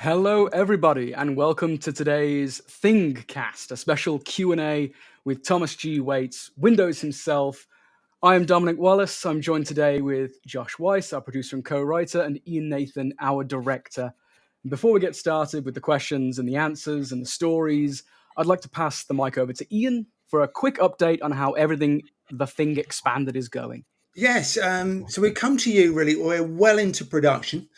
Hello, everybody, and welcome to today's ThingCast, a special Q&A with Thomas G. Waits, Windows himself. I am Dominic Wallace. I'm joined today with Josh Weiss, our producer and co-writer, and Ian Nathan, our director. Before we get started with the questions and the answers and the stories, I'd like to pass the mic over to Ian for a quick update on how everything The Thing Expanded is going. Yes, so we come to you really, we're well into production.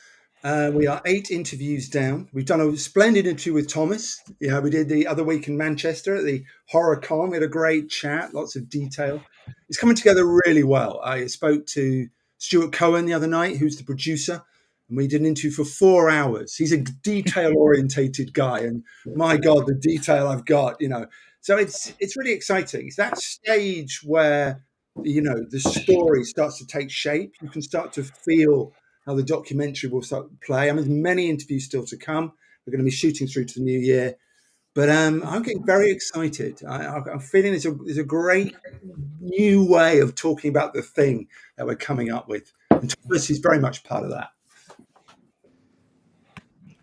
We are 8 interviews down. We've done a splendid interview with Thomas. We did the other week in Manchester at the Horror Con. We had a great chat, lots of detail. It's coming together really well. I spoke to Stuart Cohen the other night, who's the producer, and we did an interview for 4 hours. He's a detail-orientated guy, and my God, the detail I've got, So it's really exciting. It's that stage where the story starts to take shape. You can start to feel how the documentary will start to play. I mean, there's many interviews still to come. We're going to be shooting through to the new year, but I'm getting very excited. I'm feeling there's a great new way of talking about the thing that we're coming up with, and Thomas is very much part of that.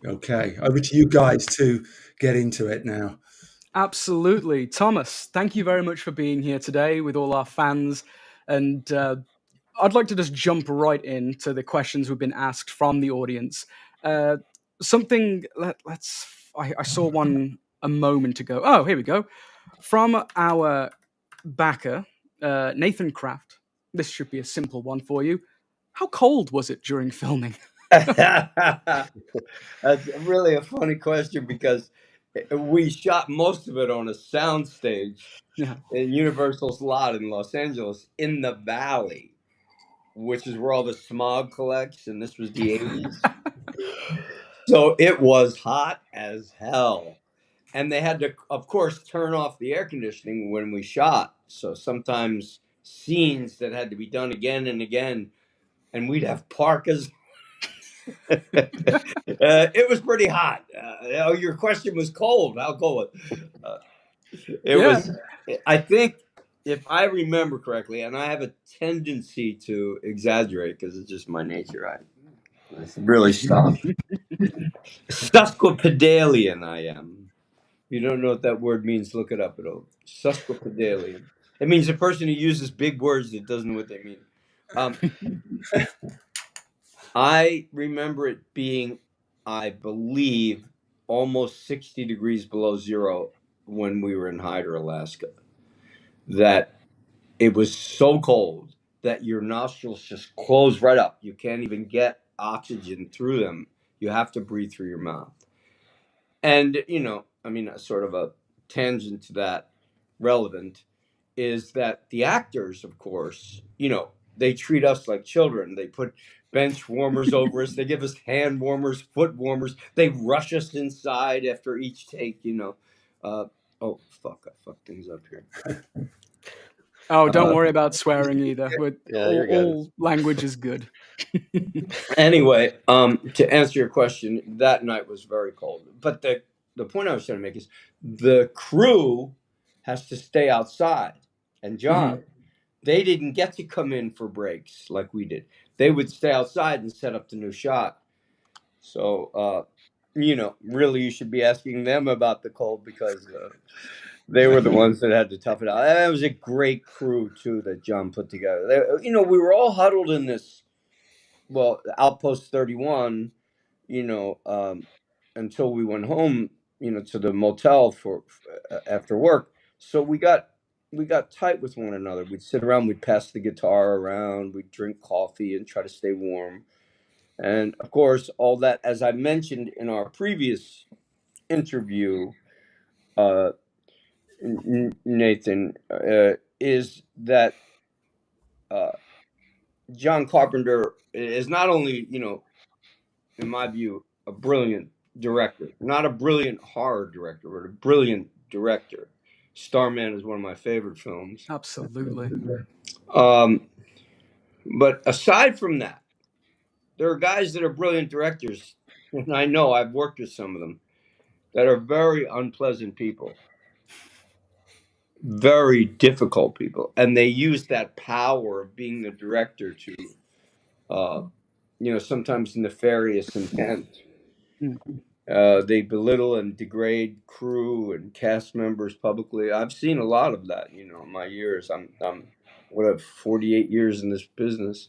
Okay, over to you guys to get into it now. Absolutely. Thomas, thank you very much for being here today with all our fans. And I'd like to just jump right into the questions we've been asked from the audience. I saw one a moment ago. Oh, here we go. From our backer, Nathan Kraft. This should be a simple one for you. How cold was it during filming? That's really a funny question because we shot most of it on a soundstage in Universal's lot in Los Angeles in the valley, which is where all the smog collects, and this was the 80s. So it was hot as hell. And they had to, of course, turn off the air conditioning when we shot. So sometimes scenes that had to be done again and again, and we'd have parkas. It was pretty hot. Your question was cold. I'll go with it. Was. I think, if I remember correctly, and I have a tendency to exaggerate because it's just my nature. I really Susquipedalian. I am. If you don't know what that word means, look it up. Susquipedalian. It means a person who uses big words that doesn't know what they mean. I remember it being, I believe, almost 60 degrees below zero when we were in Hyder, Alaska. That it was so cold that your nostrils just close right up. You can't even get oxygen through them. You have to breathe through your mouth. And, sort of a tangent to that, relevant, is that the actors, of course, they treat us like children. They put bench warmers over us. They give us hand warmers, foot warmers. They rush us inside after each take, oh, fuck, I fucked things up here. Oh, don't worry about swearing either. All language is good. Anyway, to answer your question, that night was very cold. But the point I was trying to make is the crew has to stay outside. And John, they didn't get to come in for breaks like we did. They would stay outside and set up the new shot. So, really, you should be asking them about the cold because they were the ones that had to tough it out. That was a great crew, too, that John put together. We were all huddled in this, Outpost 31, until we went home, to the motel for after work. So we got tight with one another. We'd sit around, we'd pass the guitar around, we'd drink coffee and try to stay warm. And of course, all that, as I mentioned in our previous interview, Nathan, is that John Carpenter is not only, in my view, a brilliant director, not a brilliant horror director, but a brilliant director. Starman is one of my favorite films. Absolutely. But aside from that, there are guys that are brilliant directors, and I know I've worked with some of them, that are very unpleasant people, very difficult people, and they use that power of being the director to, sometimes nefarious intent. They belittle and degrade crew and cast members publicly. I've seen a lot of that, in my years. I'm 48 years in this business.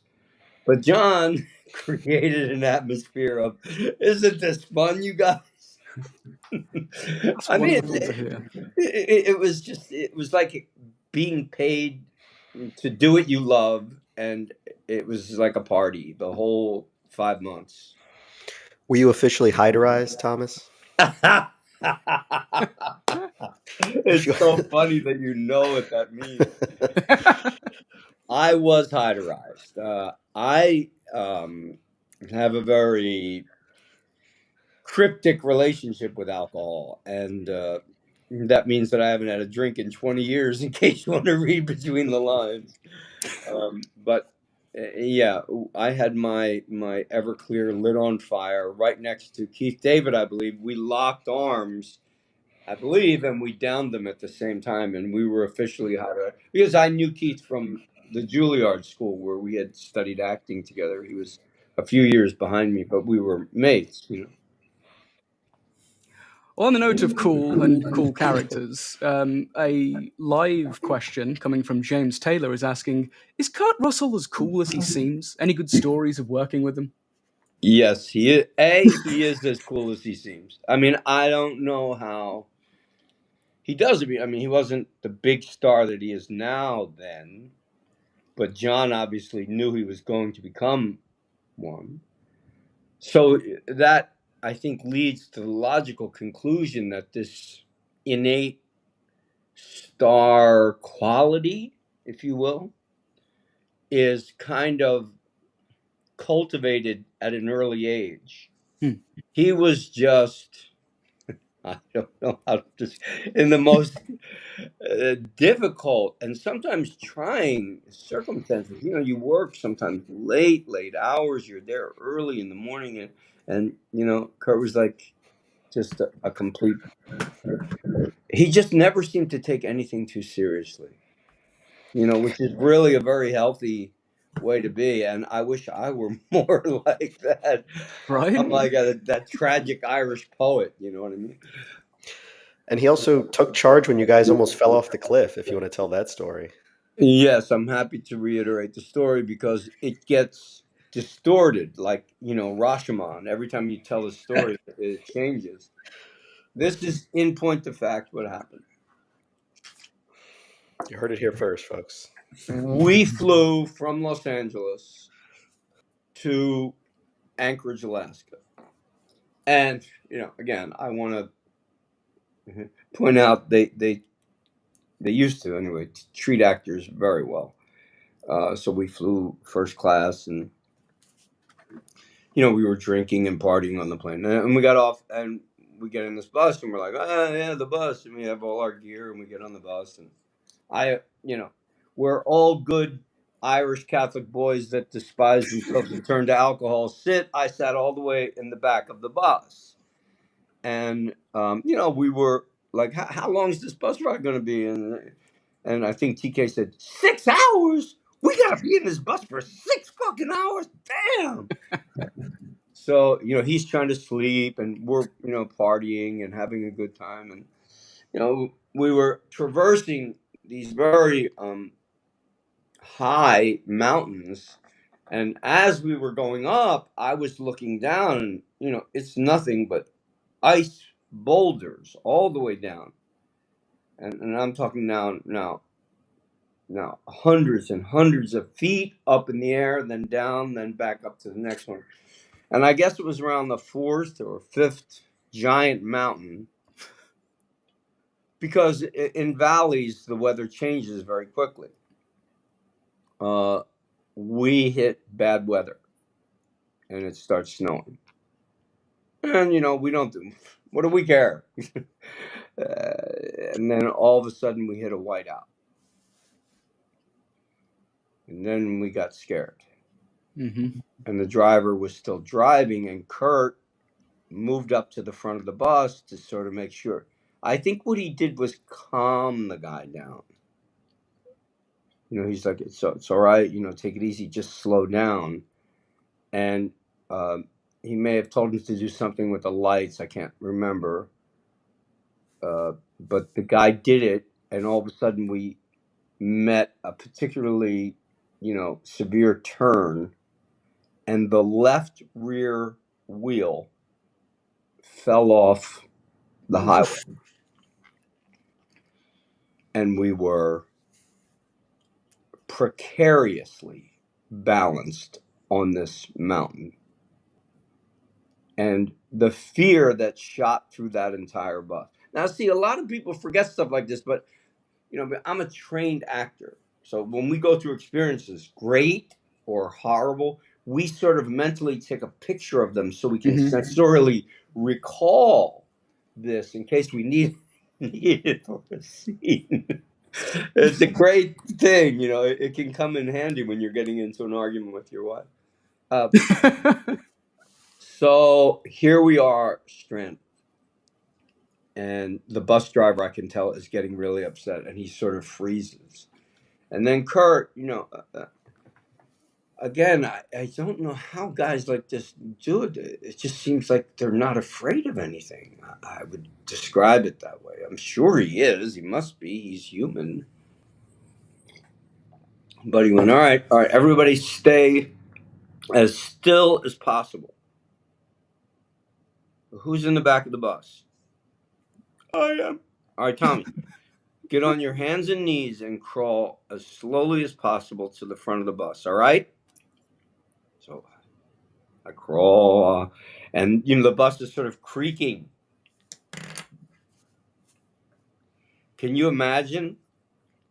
But John created an atmosphere of, isn't this fun, you guys? That's I mean, wonderful to hear. it was like being paid to do what you love, and it was like a party the whole 5 months. Were you officially hyderized, Thomas? If you- It's so funny that you know what that means. I was hyderized. I have a very cryptic relationship with alcohol, and that means that I haven't had a drink in 20 years, in case you want to read between the lines. But yeah, I had my Everclear lit on fire right next to Keith David, I believe. We locked arms, I believe, and we downed them at the same time, and we were officially hyderized because I knew Keith from the Juilliard School where we had studied acting together. He was a few years behind me, but we were mates. Well, on the note of cool and cool characters, a live question coming from James Taylor is asking, is Kurt Russell as cool as he seems? Any good stories of working with him? Yes, he is. He is as cool as he seems. I mean, I don't know how he does it. I mean, he wasn't the big star that he is now then, but John obviously knew he was going to become one. So that, I think, leads to the logical conclusion that this innate star quality, if you will, is kind of cultivated at an early age. Hmm. He was just, I don't know how to just, in the most difficult and sometimes trying circumstances. You work sometimes late hours. You're there early in the morning, and Kurt was like just a complete. He just never seemed to take anything too seriously. Which is really a very healthy way to be. And I wish I were more like that. Right? I'm like that tragic Irish poet. You know what I mean? And he also took charge when you guys almost fell off the cliff, if you want to tell that story. Yes, I'm happy to reiterate the story because it gets distorted, like Rashomon. Every time you tell the story, it changes. This is in point to fact what happened. You heard it here first, folks. We flew from Los Angeles to Anchorage, Alaska, and again, I want to point out they used to anyway treat actors very well. So we flew first class, and we were drinking and partying on the plane, and we got off, and we get in this bus, and we're like, oh yeah, the bus, and we have all our gear, and we get on the bus, and we're all good Irish Catholic boys that despise themselves and turn to alcohol. I sat all the way in the back of the bus, and we were like, how long is this bus ride going to be? And I think TK said 6 hours. We gotta be in this bus for 6 fucking hours. Damn. So he's trying to sleep, and we're partying and having a good time, and we were traversing these very high mountains, and as we were going up, I was looking down, and it's nothing but ice boulders all the way down, and I'm talking now hundreds and hundreds of feet up in the air, then down, then back up to the next one. And I guess it was around the fourth or fifth giant mountain, because in valleys the weather changes very quickly. We hit bad weather, and it starts snowing, and we don't do. What do we care? And then all of a sudden we hit a whiteout, and then we got scared. Mm-hmm. And the driver was still driving, and Kurt moved up to the front of the bus to sort of make sure. I think what he did was calm the guy down. He's like, it's all right, take it easy, just slow down. And he may have told him to do something with the lights. I can't remember. But the guy did it, and all of a sudden we met a particularly, severe turn, and the left rear wheel fell off the highway, and we were precariously balanced on this mountain. And the fear that shot through that entire bus. Now, see, a lot of people forget stuff like this, but I'm a trained actor. So when we go through experiences, great or horrible, we sort of mentally take a picture of them so we can sensorially recall this in case we need it for a scene. It's a great thing, it can come in handy when you're getting into an argument with your wife. So here we are, stranded. And the bus driver, I can tell, is getting really upset, and he sort of freezes. And then Kurt, again, I don't know how guys like this do it. It just seems like they're not afraid of anything. I would describe it that way. I'm sure he is. He must be. He's human. But he went, all right, everybody stay as still as possible. Who's in the back of the bus? I am. All right, Tommy. Get on your hands and knees and crawl as slowly as possible to the front of the bus, all right? So I crawl, and, the bus is sort of creaking. Can you imagine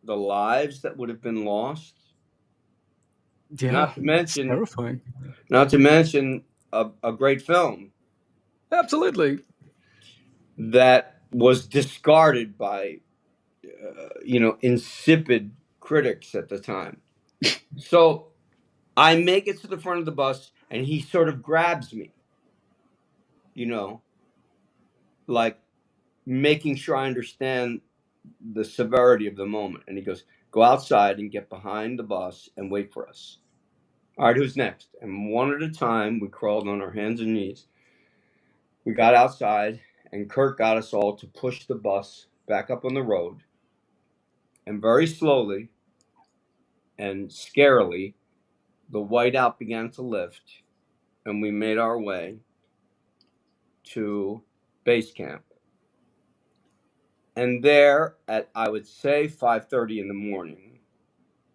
the lives that would have been lost? Yeah, Not to mention, terrifying. a great film Absolutely. that was discarded by, insipid critics at the time. So I make it to the front of the bus, and he sort of grabs me, like making sure I understand the severity of the moment. And he goes, go outside and get behind the bus and wait for us. All right, who's next? And one at a time, we crawled on our hands and knees. We got outside, and Kurt got us all to push the bus back up on the road. And very slowly and scarily, the whiteout began to lift, and we made our way to base camp. And there at, I would say, 5:30 in the morning,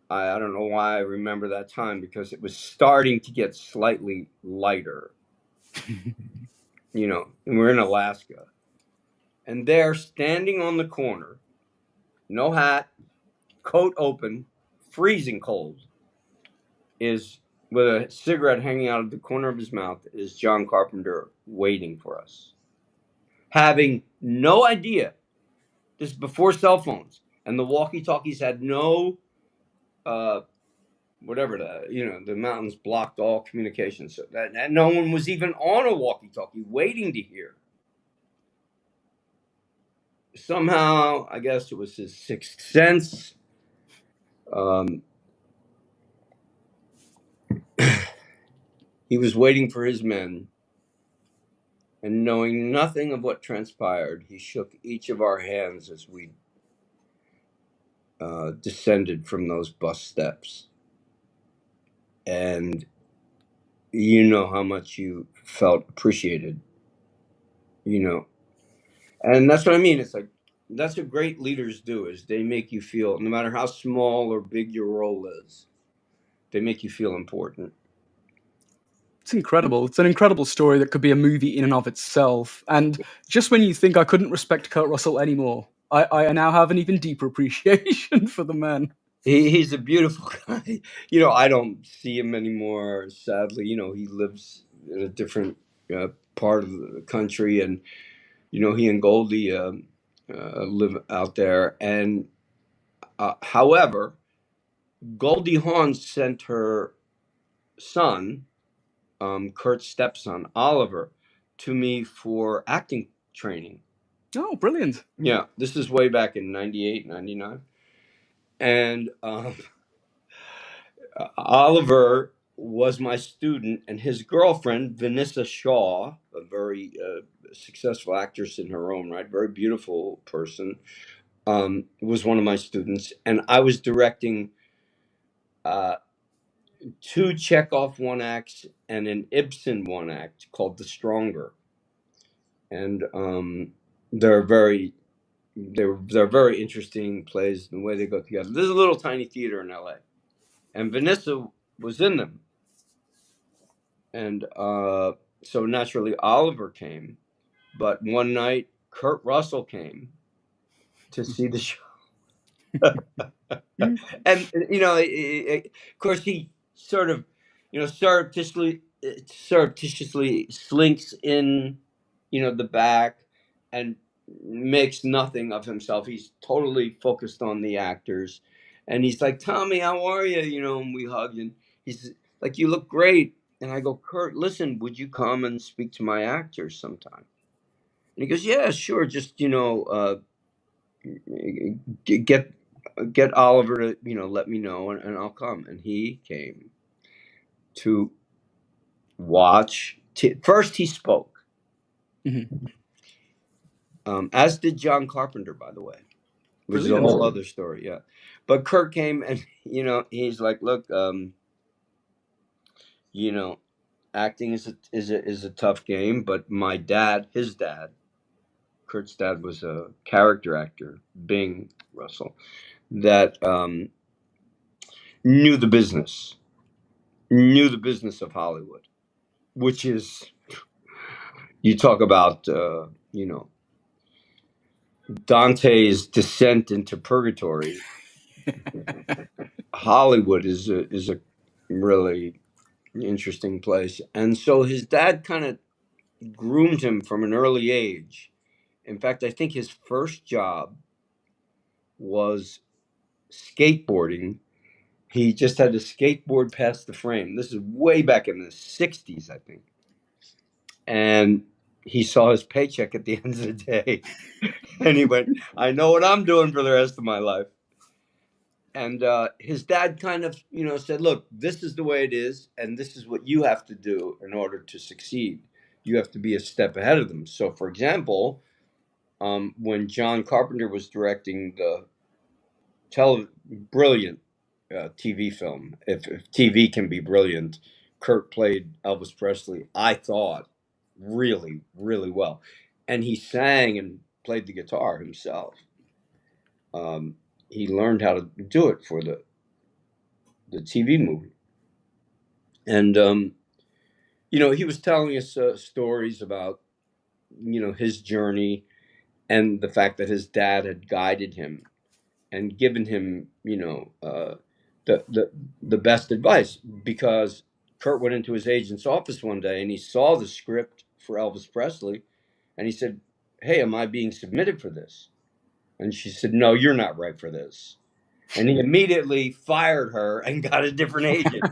I don't know why I remember that time, because it was starting to get slightly lighter, and we're in Alaska. And there, standing on the corner, no hat, coat open, freezing cold, is, with a cigarette hanging out of the corner of his mouth, is John Carpenter waiting for us. Having no idea, this is before cell phones, and the walkie-talkies had no, the mountains blocked all communication, so that no one was even on a walkie-talkie waiting to hear. Somehow, I guess it was his sixth sense. He was waiting for his men, and knowing nothing of what transpired, he shook each of our hands as we descended from those bus steps. And you know how much you felt appreciated, And that's what I mean. It's like, that's what great leaders do, is they make you feel, no matter how small or big your role is, they make you feel important. It's incredible. It's an incredible story that could be a movie in and of itself. And just when you think I couldn't respect Kurt Russell anymore, I now have an even deeper appreciation for the man. He's a beautiful guy. I don't see him anymore, sadly. He lives in a different part of the country, and he and Goldie live out there. And however, Goldie Hawn sent her son, Kurt's stepson, Oliver, to me for acting training. Oh, brilliant. Yeah, this is way back in 98, 99. And Oliver was my student, and his girlfriend, Vanessa Shaw, a very successful actress in her own right, very beautiful person, was one of my students. And I was directing 2 Chekhov one acts and an Ibsen one act called The Stronger. And they're very interesting plays in the way they go together. This is a little tiny theater in LA, and Vanessa was in them. And so naturally Oliver came, but one night Kurt Russell came to see the show. And of course he sort of surreptitiously slinks in the back and makes nothing of himself. He's totally focused on the actors, and he's like, "Tommy, how are you?" And we hug, and he's like, "You look great." And I go, "Kurt, listen, would you come and speak to my actors sometime?" And he goes, "Yeah, sure, just get Oliver to let me know, and I'll come." And he came to watch. First, he spoke, Mhm. as did John Carpenter, by the way, which is a Brilliant. whole other story. Yeah, but Kurt came, and he's like, "Look, acting is a tough game, but my dad, his dad, Kurt's dad, was a character actor, Bing Russell, that knew the business." Knew the business of Hollywood, which is, you talk about, Dante's descent into purgatory. Hollywood is a really interesting place, and so his dad kind of groomed him from an early age. In fact, I think his first job was skateboarding. He just had to skateboard past the frame. This is way back in the '60s, I think. And he saw his paycheck at the end of the day. And he went, "I know what I'm doing for the rest of my life." And his dad kind of, said, "Look, this is the way it is, and this is what you have to do in order to succeed. You have to be a step ahead of them." So, for example, when John Carpenter was directing the brilliant TV film, if TV can be brilliant, Kurt played Elvis Presley, I thought, really, really well. And he sang and played the guitar himself. He learned how to do it for the TV movie. And, he was telling us stories about, his journey, and the fact that his dad had guided him and given him, the best advice, because Kurt went into his agent's office one day and he saw the script for Elvis Presley, and he said, "Hey, am I being submitted for this?" And she said, "No, you're not right for this." And he immediately fired her and got a different agent.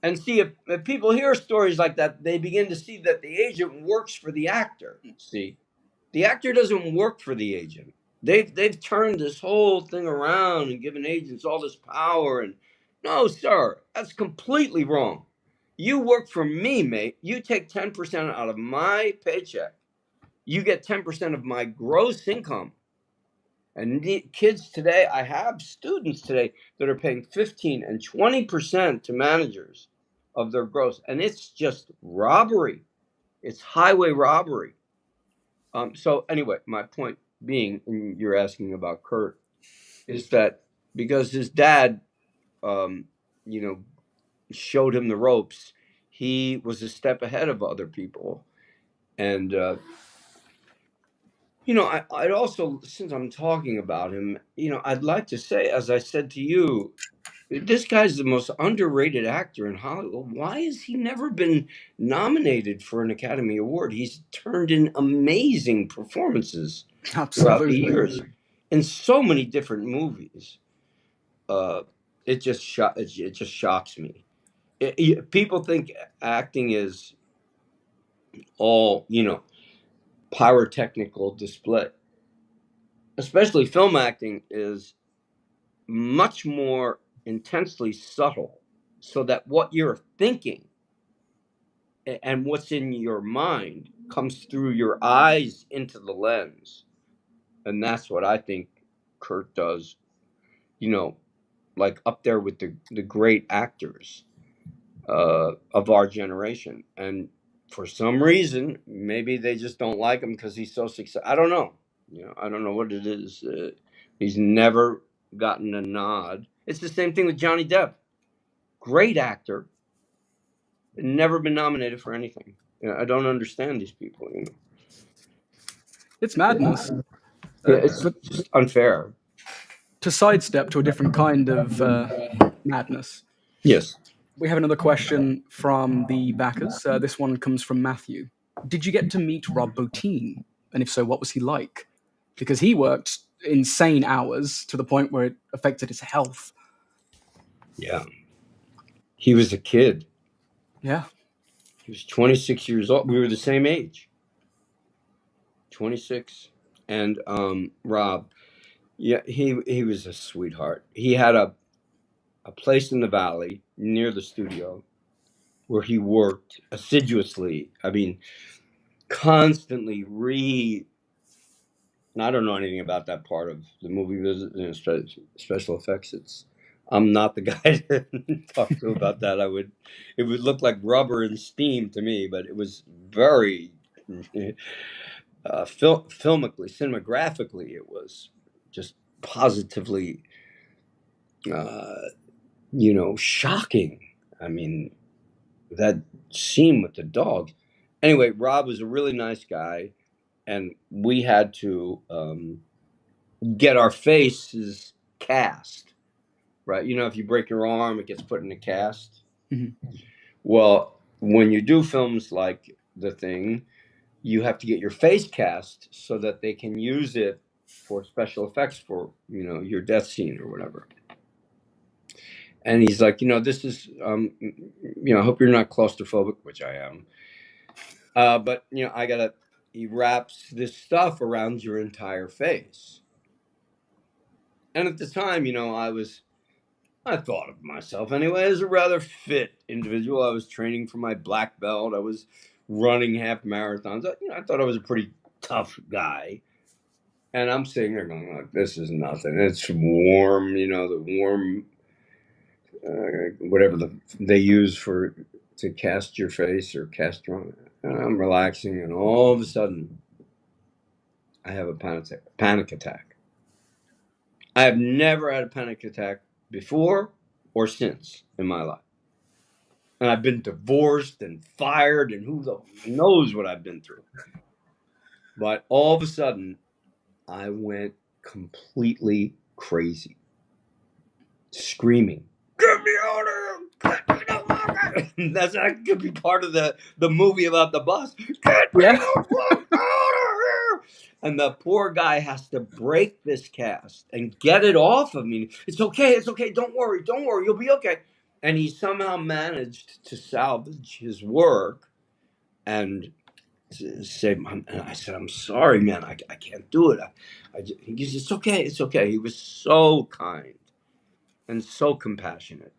And see, if people hear stories like that, they begin to see that the agent works for the actor. See, the actor doesn't work for the agent. They've turned this whole thing around and given agents all this power. And no, sir, that's completely wrong. You work for me, mate. You take 10% out of my paycheck. You get 10% of my gross income. And kids today, I have students today that are paying 15 and 20% to managers of their gross. And it's just robbery. It's highway robbery. So anyway, my point being, and you're asking about Kurt, is that because his dad, you know, showed him the ropes, he was a step ahead of other people. And, I'd also, since I'm talking about him, I'd like to say, as I said to you, this guy's the most underrated actor in Hollywood. Why has he never been nominated for an Academy Award? He's turned in amazing performances throughout the Absolutely. years in so many different movies. It just shocks me. People think acting is all pyrotechnical display. Especially film acting is much more intensely subtle. so that what you're thinking and what's in your mind comes through your eyes into the lens. And that's what I think Kurt does, like up there with the great actors of our generation. And for some reason, maybe they just don't like him because he's so successful. I don't know. I don't know what it is. He's never gotten a nod. It's the same thing with Johnny Depp. Great actor, never been nominated for anything. I don't understand these people. It's madness. It's But just unfair. to sidestep to a different kind of madness, Yes. we have another question from the backers. This one comes from Matthew. Did you get to meet Rob Bottin? And if so, what was he like? Because he worked insane hours to the point where it affected his health. Yeah. He was a kid. Yeah. He was 26 years old. We were the same age. 26. And Rob, yeah, he was a sweetheart. He had a place in the valley near the studio where he worked assiduously. I mean, constantly and I don't know anything about that part of the movie business, special effects. I'm not the guy to talk to about that. It would look like rubber and steam to me, but it was very filmically, cinematographically, it was just positively, shocking. I mean, that scene with the dog. Anyway, Rob was a really nice guy, and we had to get our faces cast, right? If you break your arm, it gets put in a cast. Mhm. Well, when you do films like The Thing, you have to get your face cast so that they can use it for special effects for, your death scene or whatever. And he's like, this is, I hope you're not claustrophobic, which I am. But, he wraps this stuff around your entire face. And at the time, I thought of myself anyway as a rather fit individual. I was training for my black belt. I was running half marathons. I thought I was a pretty tough guy. And I'm sitting there going, like, this is nothing. It's warm, the warm, whatever they use to cast your face or cast your own. And I'm relaxing, and all of a sudden, I have a panic attack. I have never had a panic attack before or since in my life. And I've been divorced and fired, and who knows what I've been through. But all of a sudden, I went completely crazy, screaming, "Get me out of here! Get me the fuck out!" That could be part of the movie about the bus. Get me the fuck out of here! And the poor guy has to break this cast and get it off of me. It's okay. Don't worry. You'll be okay. And he somehow managed to salvage his work and say, and I said, "I'm sorry, man. I can't do it." He said, It's okay. He was so kind and so compassionate.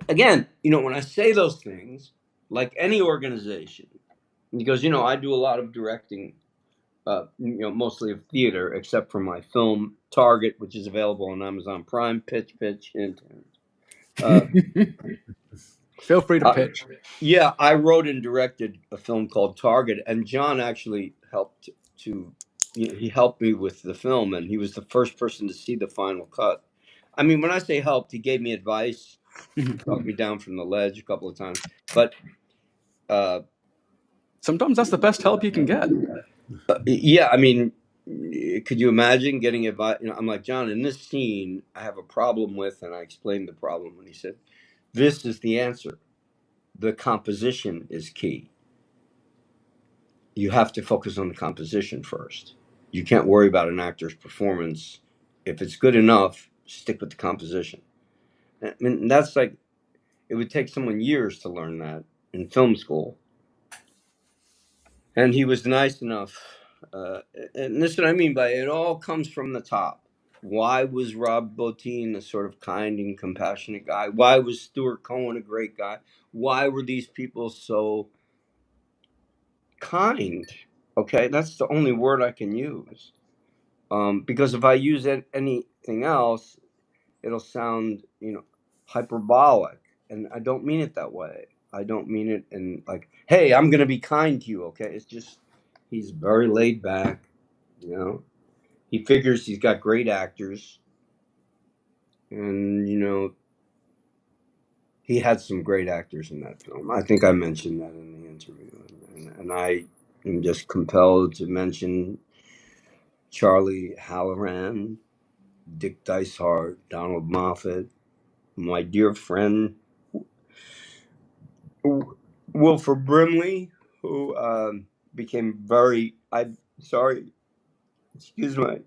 Again, when I say those things, like any organization, he goes, I do a lot of directing, mostly of theater, except for my film Target, which is available on Amazon Prime. Pitch, hint. Feel free to pitch. Yeah, I wrote and directed a film called Target, and John actually helped he helped me with the film, and he was the first person to see the final cut. I mean, when I say helped, he gave me advice, talked me down from the ledge a couple of times, but sometimes that's the best help you can get. Yeah, I mean, could you imagine getting advice? I'm like, John, in this scene, I have a problem with, and I explained the problem, and he said, "This is the answer. The composition is key. You have to focus on the composition first. You can't worry about an actor's performance. If it's good enough, stick with the composition." I mean, that's like, it would take someone years to learn that in film school. And he was nice enough. And this is what I mean by it all comes from the top. Why was Rob Bottin a sort of kind and compassionate guy? Why was Stuart Cohen a great guy? Why were these people so kind? Okay, that's the only word I can use. Because if I use anything else, it'll sound, hyperbolic, and I don't mean it that way. I don't mean it in like, hey, I'm gonna be kind to you, okay? It's just he's very laid back, you know. He figures he's got great actors, and he had some great actors in that film. I think I mentioned that in the interview, and I am just compelled to mention Charlie Halloran, Dick Dicehart, Donald Moffat, my dear friend Wilford Brimley, who became very. I'm sorry, excuse me.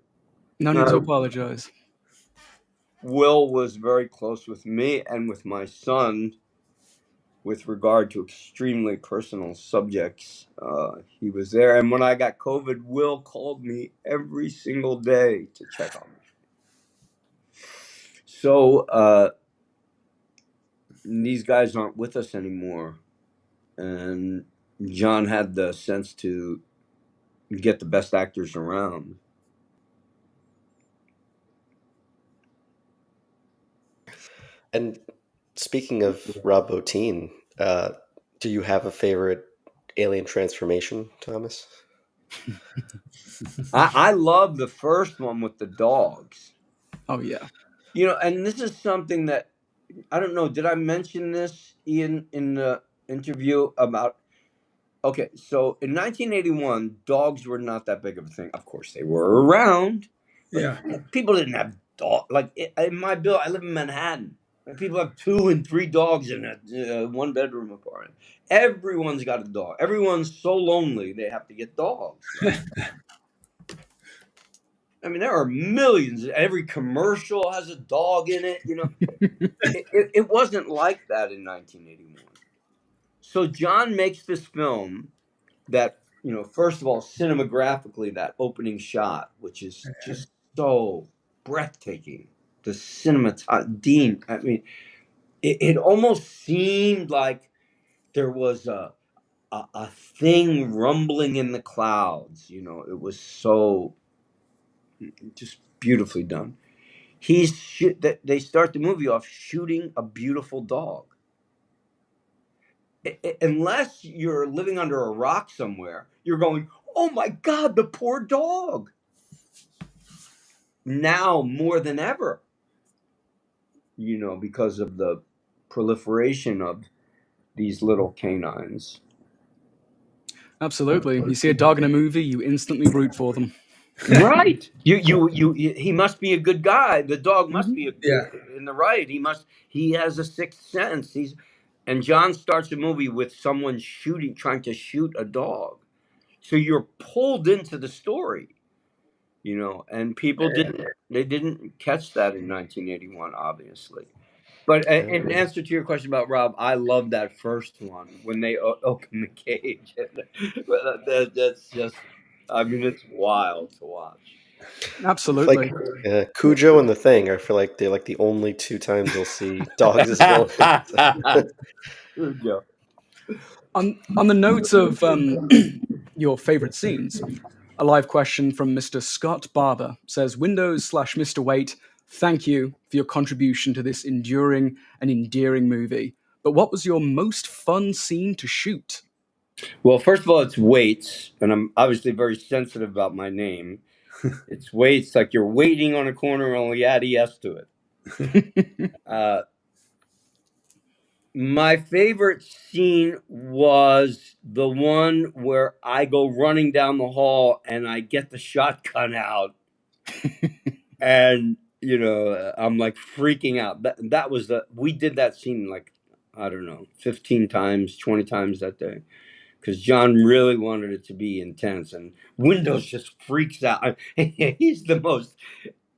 No need to apologize. Will was very close with me and with my son with regard to extremely personal subjects. He was there, and when I got COVID, Will called me every single day to check on me. So these guys aren't with us anymore, and John had the sense to get the best actors around. And speaking of Rob Bottin, do you have a favorite alien transformation, Thomas? I love the first one with the dogs. Oh yeah. And this is something that I don't know. Did I mention this, Ian, in the interview about? Okay, so in 1981, dogs were not that big of a thing. Of course, they were around, but Yeah. people didn't have dog. Like in my bill, I live in Manhattan, and people have 2 and 3 dogs in a 1-bedroom apartment. Everyone's got a dog. Everyone's so lonely they have to get dogs. Right? I mean, there are millions. Every commercial has a dog in it. It wasn't like that in 1981. So John makes this film that, first of all, cinematographically, that opening shot, which is just so breathtaking. The Dean, I mean, it almost seemed like there was a thing rumbling in the clouds. It was so just beautifully done. They start the movie off shooting a beautiful dog. Unless you're living under a rock somewhere, you're going, oh my God, the poor dog. Now more than ever, because of the proliferation of these little canines. Absolutely. You see a dog in a movie, you instantly root for them. Right. He must be a good guy. The dog must be in the right. He has a sixth sense. And John starts the movie with someone trying to shoot a dog. So you're pulled into the story, and people didn't catch that in 1981, obviously. But in answer to your question about Rob, I love that first one when they open the cage. That's just, I mean, it's wild to watch. Absolutely. Like Cujo and The Thing, I feel like they're like the only 2 times you'll see dogs as villains. Cujo. On the notes of your favorite scenes, a live question from Mr. Scott Barber says, Windows/Mr. Waite, thank you for your contribution to this enduring and endearing movie. But what was your most fun scene to shoot? Well, first of all, it's Waits, and I'm obviously very sensitive about my name. It's Waits, like you're waiting on a corner, only add ES to it. My favorite scene was the one where I go running down the hall and I get the shotgun out, and I'm like freaking out. That was we did that scene like, I don't know, 15 times, 20 times that day, because John really wanted it to be intense, and Windows just freaks out. He's the most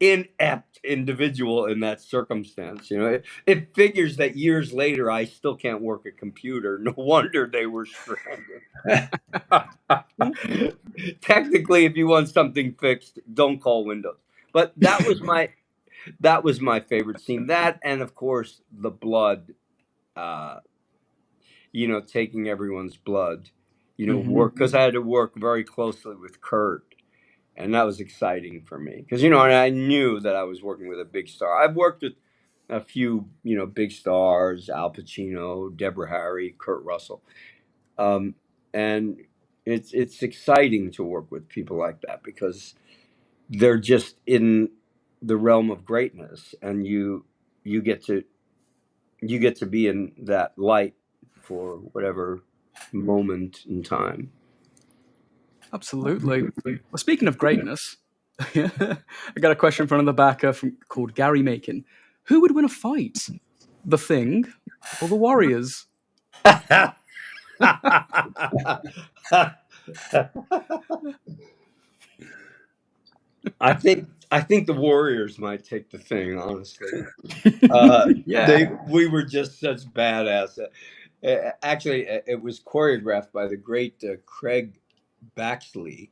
inept individual in that circumstance. It figures that years later I still can't work a computer. No wonder they were stranded. Technically, if you want something fixed, don't call Windows. But that was my favorite scene. That, and of course the blood, taking everyone's blood, work, because I had to work very closely with Kurt, and that was exciting for me because and I knew that I was working with a big star. I've worked with a few big stars: Al Pacino, Deborah Harry, Kurt Russell, and it's exciting to work with people like that because they're just in the realm of greatness, and you get to be in that light for whatever moment in time. Absolutely. Well, speaking of greatness, I got a question from the backer called Gary Macon. Who would win a fight, the Thing or the Warriors? I think the Warriors might take the Thing, honestly. Yeah. We were just such badass. Actually, it was choreographed by the great Craig Baxley,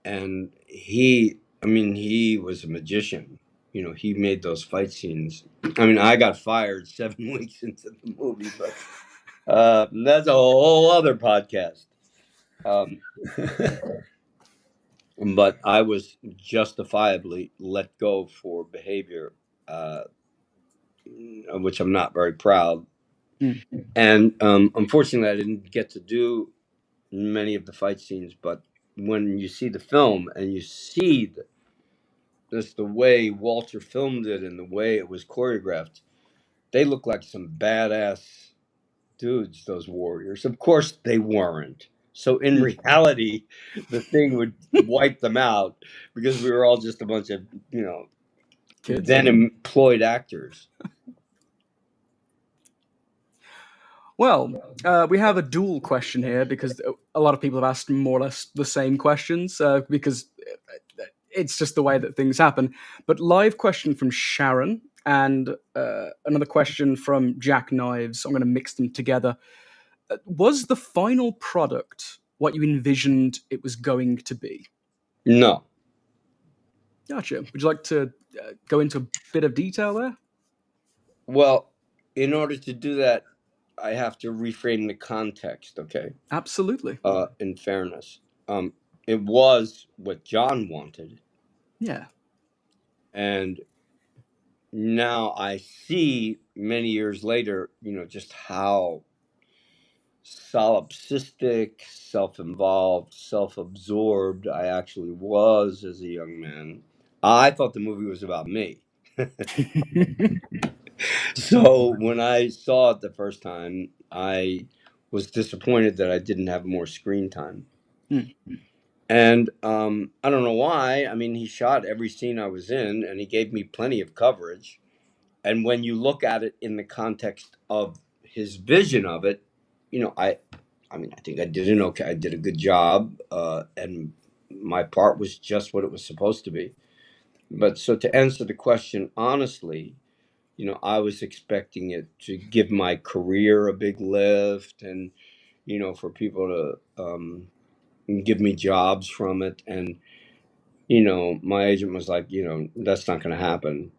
and he was a magician. He made those fight scenes. I got fired 7 weeks into the movie, but that's a whole other podcast. But I was justifiably let go for behavior, of which I'm not very proud. Mm. And unfortunately, I didn't get to do many of the fight scenes. But when you see the film and you see just the way Walter filmed it and the way it was choreographed, they look like some badass dudes, those warriors. Of course, they weren't. So in reality, the Thing would wipe them out because we were all just a bunch of, Kids. then employed actors. Well, we have a dual question here because a lot of people have asked more or less the same questions because it's just the way that things happen. But live question from Sharon and another question from Jack Knives. I'm going to mix them together. Was the final product what you envisioned it was going to be? No. Gotcha. Would you like to go into a bit of detail there? Well, in order to do that, I have to reframe the context, okay? Absolutely. In fairness. It was what John wanted. Yeah. And now I see many years later, just how solipsistic, self-involved, self-absorbed I actually was as a young man. I thought the movie was about me. So when I saw it the first time, I was disappointed that I didn't have more screen time. And I don't know why. He shot every scene I was in, and he gave me plenty of coverage. And when you look at it in the context of his vision of it, I think I did a good job, and my part was just what it was supposed to be. But so to answer the question honestly, I was expecting it to give my career a big lift, and for people to give me jobs from it. And my agent was like, that's not going to happen.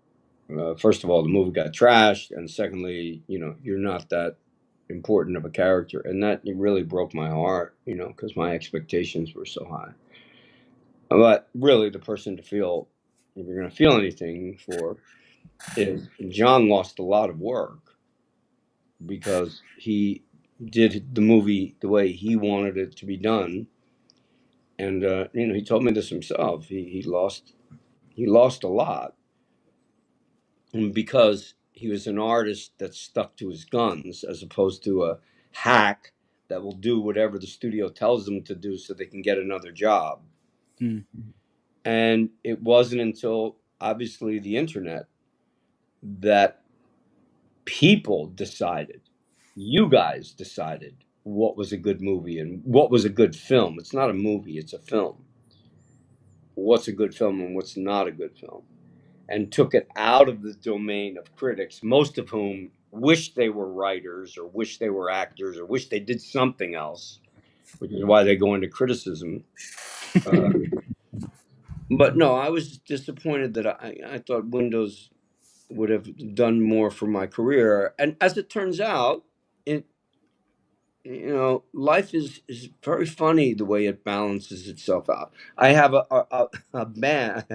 First of all, the movie got trashed, and secondly, you're not that important of a character, and that really broke my heart, because my expectations were so high. But really, the person to feel, if you're going to feel anything for, is John lost a lot of work because he did the movie the way he wanted it to be done, and he told me this himself. He lost a lot, and because he was an artist that stuck to his guns as opposed to a hack that will do whatever the studio tells them to do so they can get another job. And it wasn't until obviously the internet that people decided, you guys decided, what was a good movie and what was a good film. It's not a movie, it's a film. What's a good film and what's not a good film. And took it out of the domain of critics, most of whom wish they were writers or wish they were actors or wish they did something else, which is why they go into criticism. But no, I was disappointed that I thought Windows would have done more for my career. And as it turns out, it life is very funny the way it balances itself out. I have a band.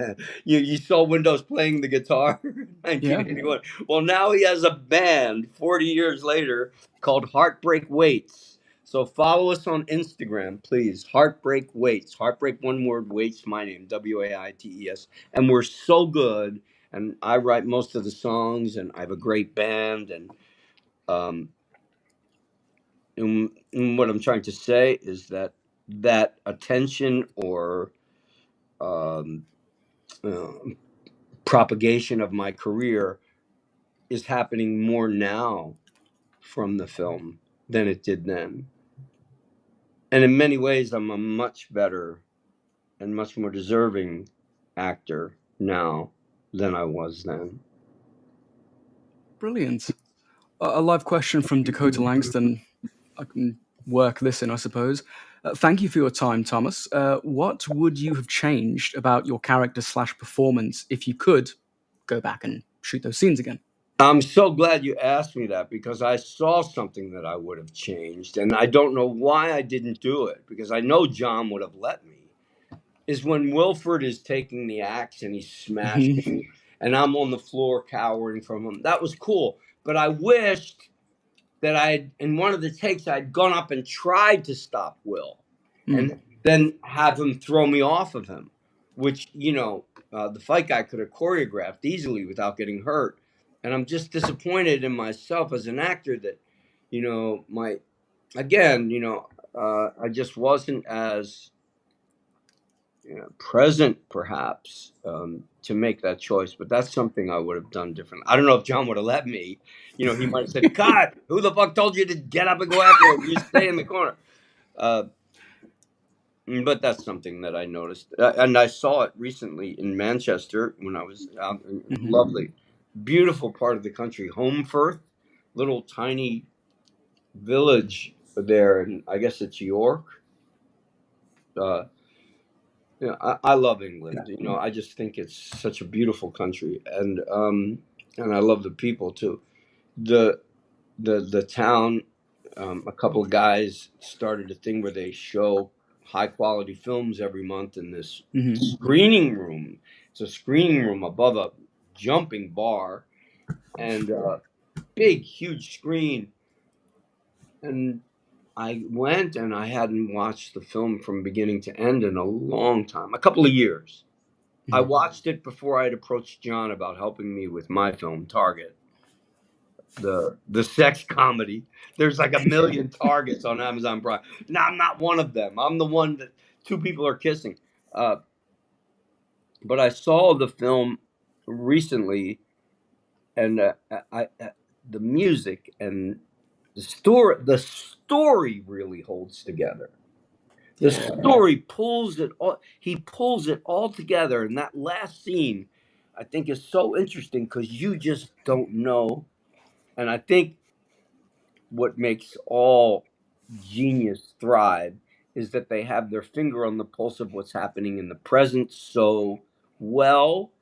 You saw Windows playing the guitar in Yeah, 1981. Well, now he has a band 40 years later called Heartbreak Waits. So follow us on Instagram, please. Heartbreak Waits. Heartbreak, one word, Waits, my name, Waites. And we're so good. And I write most of the songs, and I have a great band. Um, and what I'm trying to say is that attention or um, uh, propagation of my career is happening more now from the film than it did then. And in many ways, I'm a much better and much more deserving actor now than I was then. brilliant. A live question from Dakota Langston. I can work this in, I suppose. Thank you for your time, Thomas. What would you have changed about your character / performance if you could go back and shoot those scenes again? I'm so glad you asked me that because I saw something that I would have changed, and I don't know why I didn't do it because I know John would have let me. Is when Wilford is taking the axe and he's Mhm. smashing, and I'm on the floor cowering from him. That was cool, but I wished that in one of the takes, I'd gone up and tried to stop Will, Mm. and then have him throw me off of him, which the fight guy could have choreographed easily without getting hurt. And I'm just disappointed in myself as an actor that, my again, I just wasn't as present perhaps to make that choice, but that's something I would have done different. I don't know if John would have let me. He might have said, God, who the fuck told you to get up and go after him? You stay in the corner. uh, but that's something that I noticed, and I saw it recently in Manchester when I was out in Mhm. lovely beautiful part of the country, Holmfirth, little tiny village there, and I guess it's York. uh, I love England. I just think it's such a beautiful country, and I love the people too. The the town, a couple of guys started a thing where they show high quality films every month in this Mhm. screening room. It's a screening room above a jumping bar and a big, huge screen. And I went and I hadn't watched the film from beginning to end in a long time, a couple of years. I Mhm. watched it before I had approached John about helping me with my film Target, the sex comedy. There's like a million Targets on Amazon Prime. No, I'm not one of them. I'm the one that two people are kissing. Uh, but I saw the film recently, and the music and the story really holds together. The Yeah. story pulls it all. He pulls it all together, and that last scene, I think, is so interesting because you just don't know. And I think what makes all genius thrive is that they have their finger on the pulse of what's happening in the present so well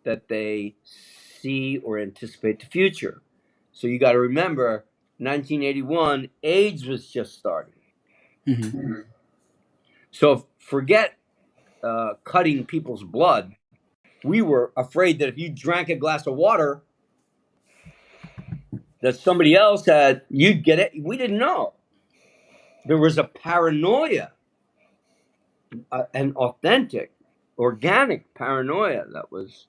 that they see or anticipate the future. So you got to remember, 1981, AIDS was just starting. Mhm. So forget cutting people's blood. We were afraid that if you drank a glass of water that somebody else had, you'd get it. We didn't know. There was a paranoia, an authentic, organic paranoia that was,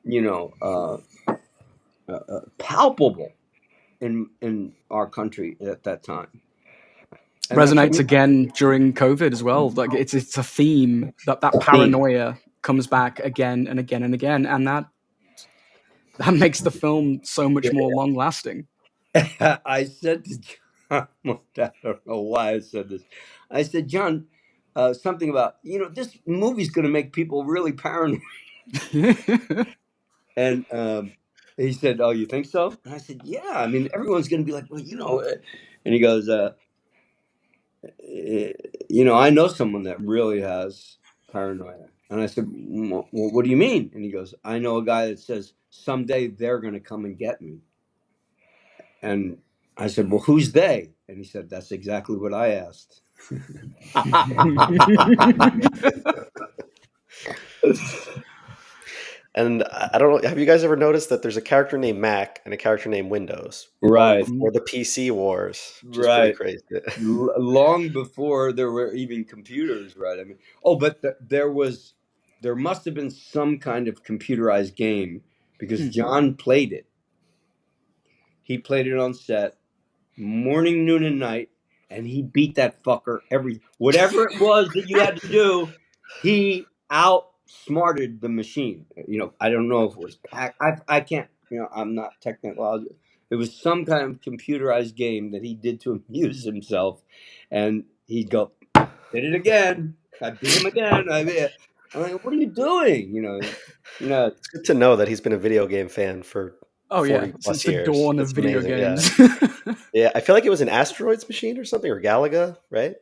you know, uh, palpable in our country at that time. And that's Resonates again during COVID as well. Like it's a theme that theme. paranoia comes back again and again and again, and that makes the film so much more long lasting. I said to John, I don't know why I said this. I said, John, something about, this movie's going to make people really paranoid. And he said, "Oh, you think so?" And I said, "Yeah. I mean, everyone's going to be like, well, And he goes, I know someone that really has paranoia." And I said, well, what do you mean? And he goes, I know a guy that says someday they're going to come and get me. And I said, well, who's they? And he said, that's exactly what I asked. And I don't know, have you guys ever noticed that there's a character named Mac and a character named Windows? Right. Long before the PC wars, which is Right. pretty crazy. Long before there were even computers, right? I mean, but there must have been some kind of computerized game because John played it. He played it on set, morning, noon, and night, and he beat that fucker whatever it was that you had to do. He outsmarted the machine. I don't know if it was pack. I can't. I'm not technological. It was some kind of computerized game that he did to amuse himself, and he'd go, "Did it again. I beat him again." I'm like, "What are you doing?" It's good to know that he's been a video game fan for 40 plus since the years. dawn That's of video amazing. games. Yeah, I feel like it was an Asteroids machine or something, or Galaga, right?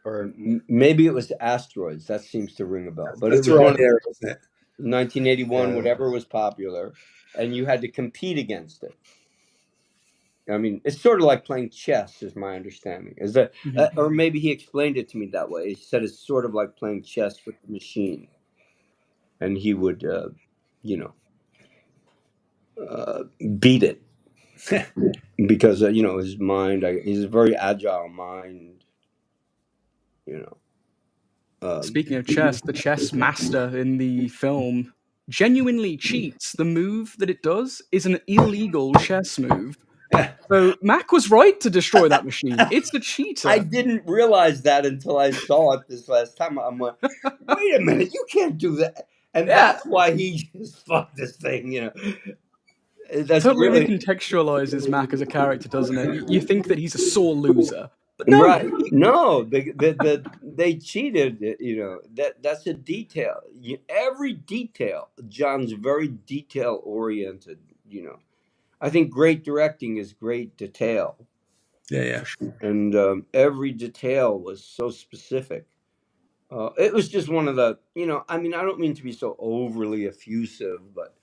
Or maybe it was Asteroids. That seems to ring a bell. But That's it was right one of there, isn't it? 1981, whatever was popular, and you had to compete against it. I mean, it's sort of like playing chess, is my understanding. Is that, or maybe he explained it to me that way. He said it's sort of like playing chess with the machine, and he would, beat it because his mind. He's a very agile mind. Speaking of chess, the chess master in the film genuinely cheats. The move that it does is an illegal chess move. So Mac was right to destroy that machine. It's a cheater. I didn't realize that until I saw it this last time. I'm like, wait a minute, you can't do that. And that's why he just fucked this thing, That's totally really recontextualizes Mac as a character, doesn't it? You think that he's a sore loser, but no. right. No, they cheated. That's a detail. Every detail. John's very detail oriented. I think great directing is great detail. Yeah. And every detail was so specific. It was just one of the, I mean, I don't mean to be so overly effusive, but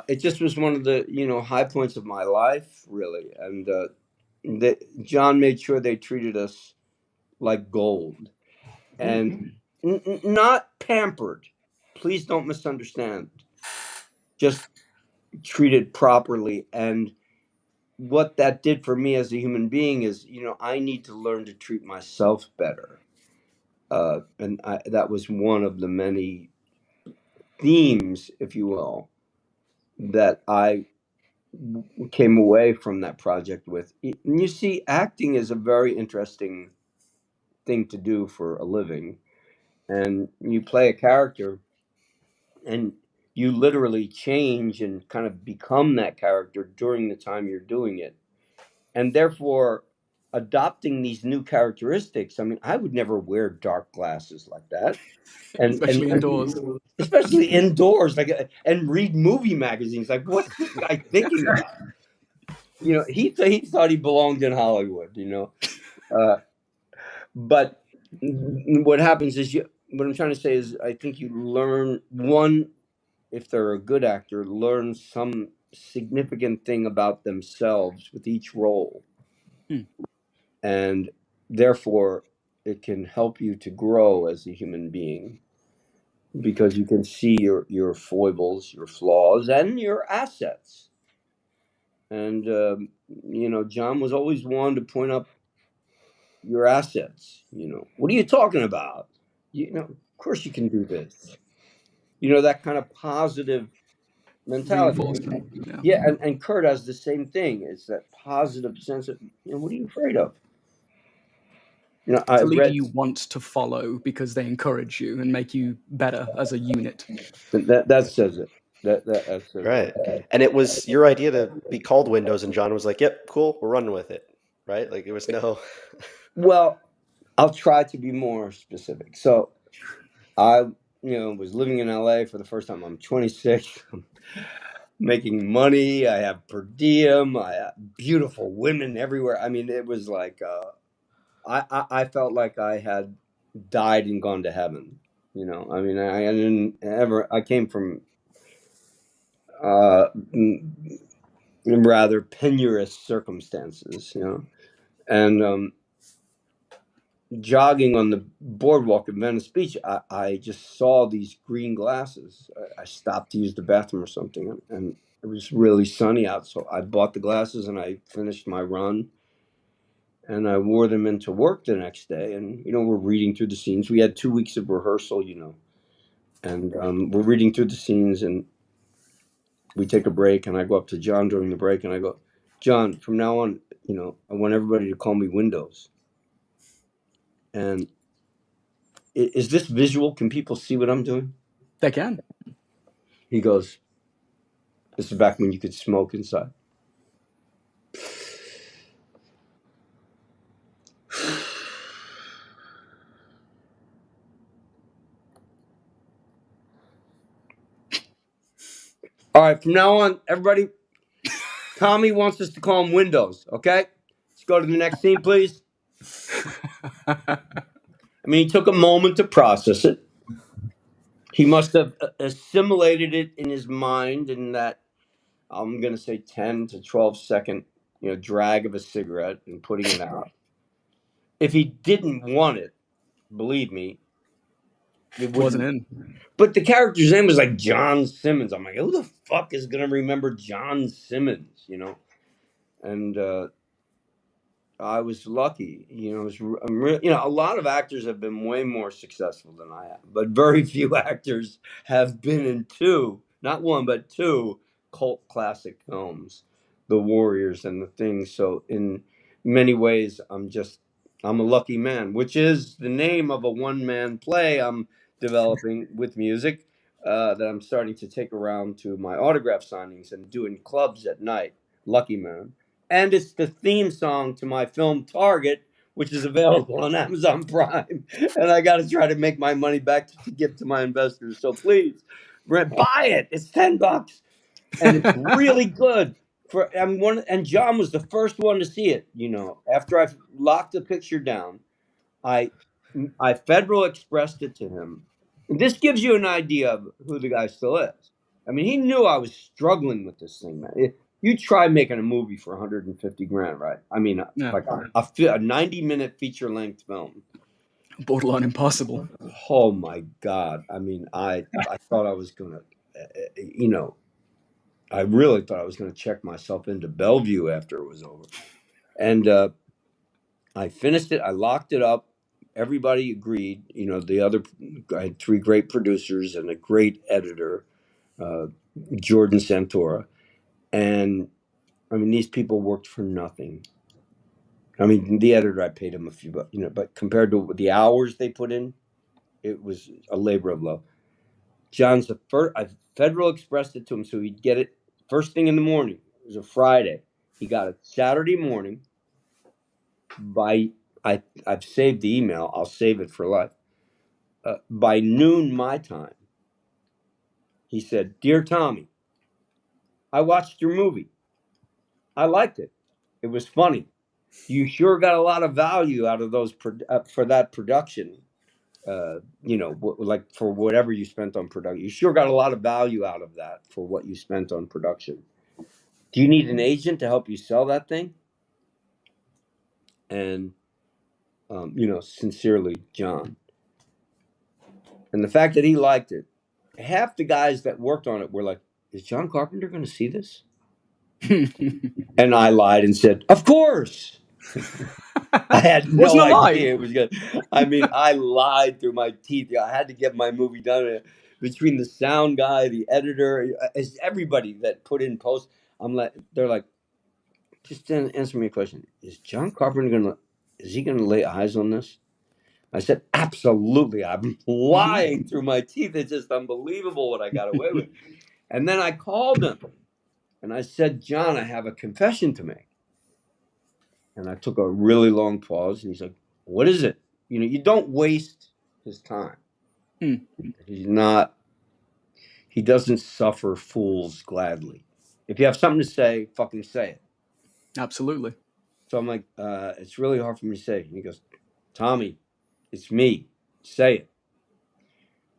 it just was one of the, high points of my life, really. And John made sure they treated us like gold and not pampered. Please don't misunderstand. Just treated properly. And what that did for me as a human being is, I need to learn to treat myself better. And that was one of the many themes, if you will, that I came away from that project with. And you see, acting is a very interesting thing to do for a living. And you play a character and you literally change and kind of become that character during the time you're doing it. And therefore, adopting these new characteristics, I mean, I would never wear dark glasses like that. Especially indoors. Especially indoors, and read movie magazines. Like, what's this guy thinking about? He thought he belonged in Hollywood. But what happens is what I'm trying to say is, I think you learn one, if they're a good actor, learn some significant thing about themselves with each role, and therefore it can help you to grow as a human being. Because you can see your foibles, your flaws, and your assets. And John was always one to point up your assets. What are you talking about? Of course you can do this. That kind of positive mentality. Reinforcement. Yeah, and Kurt has the same thing. It's that positive sense of, what are you afraid of? It's I a leader read you want to follow because they encourage you and make you better as a unit. that says it. That says right. it. And it was your idea to be called Windows, and John was like, "Yep, cool, we're running with it." Right? Like, there was no. Well, I'll try to be more specific. So I, was living in LA for the first time. I'm 26. I'm making money. I have per diem. I have beautiful women everywhere. I mean, it was like I felt like I had died and gone to heaven. You know, I mean, I didn't ever. I came from uh, rather penurious circumstances, you know, and jogging on the boardwalk in Venice Beach, I just saw these green glasses. I stopped to use the bathroom or something, and it was really sunny out, so I bought the glasses and I finished my run. And I wore them into work the next day. And, you know, we're reading through the scenes. We had 2 weeks of rehearsal, you know, and we're reading through the scenes, and we take a break. And I go up to John during the break and I go, John, from now on, you know, I want everybody to call me Windows. And is this visual? Can people see what I'm doing? They can. He goes, this is back when you could smoke inside. All right, from now on, everybody, Tommy wants us to call him Windows, okay? Let's go to the next scene, please. I mean, he took a moment to process it. He must have assimilated it in his mind in that, I'm going to say, 10 to 12 second, you know, drag of a cigarette and putting it out. If he didn't want it, believe me, it Wasn't wouldn't. in. But the character's name was like John Simmons. I'm like, who the fuck is going to remember John Simmons, you know? And I was lucky, you know. You know, a lot of actors have been way more successful than I am, but very few actors have been in two, not one, but two cult classic films, The Warriors and The Thing. So, in many ways, I'm a lucky man, which is the name of a one-man play I'm developing with music that I'm starting to take around to my autograph signings and do in clubs at night. Lucky Man. And it's the theme song to my film Target, which is available on Amazon Prime. And I got to try to make my money back to give to my investors. So please, buy it. It's $10, and it's really good. And John was the first one to see it. You know, after I locked the picture down, I I Federal expressed it to him. This gives you an idea of who the guy still is. I mean, he knew I was struggling with this thing, man. You try making a movie for 150 grand, right? I mean, Yeah. like a 90-minute feature length film. Borderline impossible. Oh my God! I mean, I thought I was gonna, you know, I really thought I was gonna check myself into Bellevue after it was over, and I finished it. I locked it up. Everybody agreed. You know, I had three great producers and a great editor, uh, Jordan Santora. And I mean, these people worked for nothing. I mean, the editor, I paid him a few, but, you know, but compared to the hours they put in, it was a labor of love. John's the first, Federal expressed it to him so he'd get it first thing in the morning. It was a Friday. He got it Saturday morning by, I've saved the email. I'll save it for life. By noon my time, he said, "Dear Tommy, I watched your movie. I liked it. It was funny. You sure got a lot of value out of those for that production. You know, like for whatever you spent on production. You sure got a lot of value out of that for what you spent on production. Do you need an agent to help you sell that thing?" And you know, sincerely, John. And the fact that he liked it, half the guys that worked on it were like, "Is John Carpenter going to see this?" And I lied and said, "Of course." I had Wasn't no a lie. idea it was good. I mean, I lied through my teeth. I had to get my movie done between the sound guy, the editor, as everybody that put in post. They're like, just answer me a question. Is John Carpenter is he gonna lay eyes on this? I said, absolutely. I'm lying through my teeth. It's just unbelievable what I got away with. And then I called him and I said, "John, I have a confession to make." And I took a really long pause, and he's like, "What is it?" You know, you don't waste his time. Mm. He doesn't suffer fools gladly. If you have something to say, fucking say it. Absolutely. So I'm like, it's really hard for me to say. And he goes, "Tommy, it's me. Say it."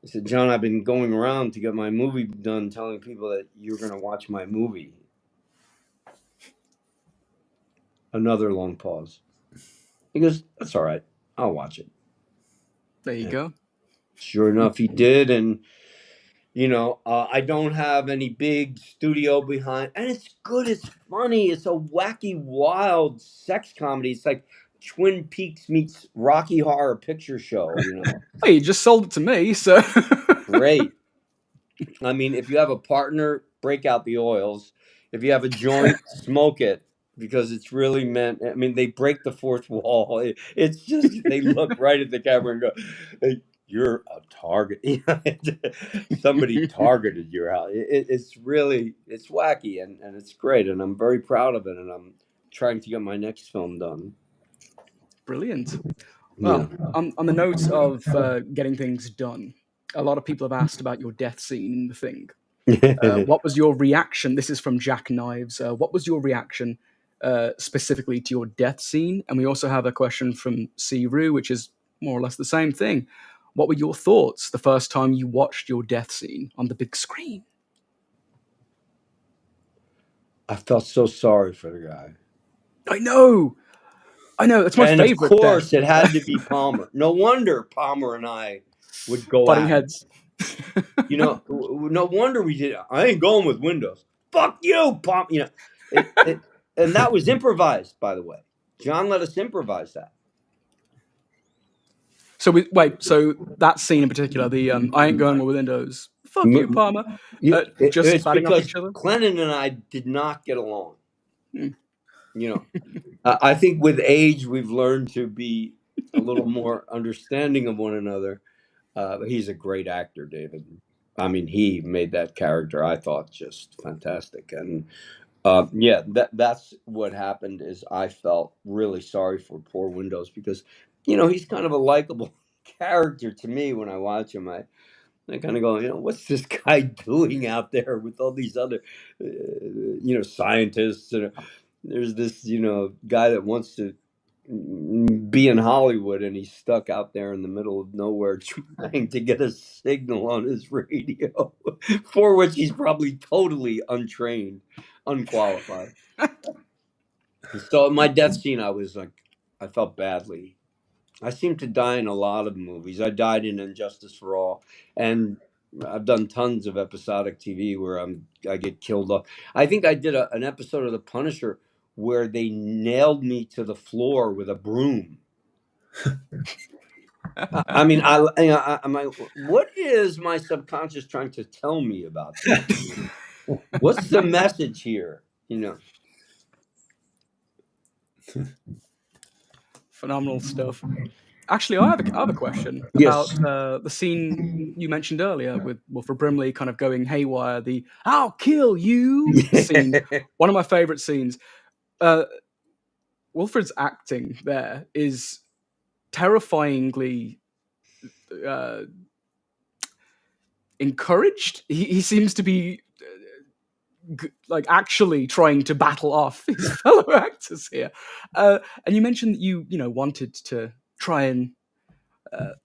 I said, John, I've been going around to get my movie done, telling people that you're going to watch my movie. Another long pause. He goes, that's all right. I'll watch it. There you go. Sure enough, he did. And, I don't have any big studio behind. And it's good. It's funny. It's a wacky, wild sex comedy. It's like Twin Peaks meets Rocky Horror Picture Show, Hey, you just sold it to me, so Great. I mean, if you have a partner, break out the oils. If you have a joint, smoke it, because it's really meant. I mean, they break the fourth wall. It's just they look right at the camera and go, hey, "You're a target." Somebody targeted your house. It's wacky and it's great, and I'm very proud of it. And I'm trying to get my next film done. Brilliant. Well, on the note of getting things done, a lot of people have asked about your death scene in The Thing. What was your reaction? This is from Jack Knives. What was your reaction specifically to your death scene? And we also have a question from C. Rue, which is more or less the same thing. What were your thoughts the first time you watched your death scene on the big screen? I felt so sorry for the guy. I know. It's my favorite. And of course, death. it had to be Palmer. No wonder Palmer and I would go Butting at heads. No wonder we did. I ain't going with Windows. Fuck you, Palmer. And that was improvised, by the way. John let us improvise that. So so that scene in particular, the I ain't going with Windows. Fuck you, Palmer. Just It's batting off because each other. Clennon and I did not get along. I think with age we've learned to be a little more understanding of one another. He's a great actor, David. I mean, he made that character, I thought, just fantastic. And that's what happened. Is I felt really sorry for poor Windows because, he's kind of a likable character to me when I watch him. I kind of go, what's this guy doing out there with all these other, scientists? And there's this, guy that wants to be in Hollywood, and he's stuck out there in the middle of nowhere trying to get a signal on his radio, for which he's probably totally untrained, unqualified. So my death scene, I was like, I felt badly. I seem to die in a lot of movies. I died in Injustice for All, and I've done tons of episodic TV where I get killed off. I think I did an episode of The Punisher where they nailed me to the floor with a broom. I mean, I'm like, what is my subconscious trying to tell me about this? What's the message here? Phenomenal stuff. Actually, I have a question Yes. about the scene you mentioned earlier with Wilford Brimley kind of going haywire. The "I'll kill you" scene, one of my favorite scenes. Wilford's acting there is terrifyingly encouraged. He seems to be like actually trying to battle off his fellow actors here. And you mentioned that you wanted to try and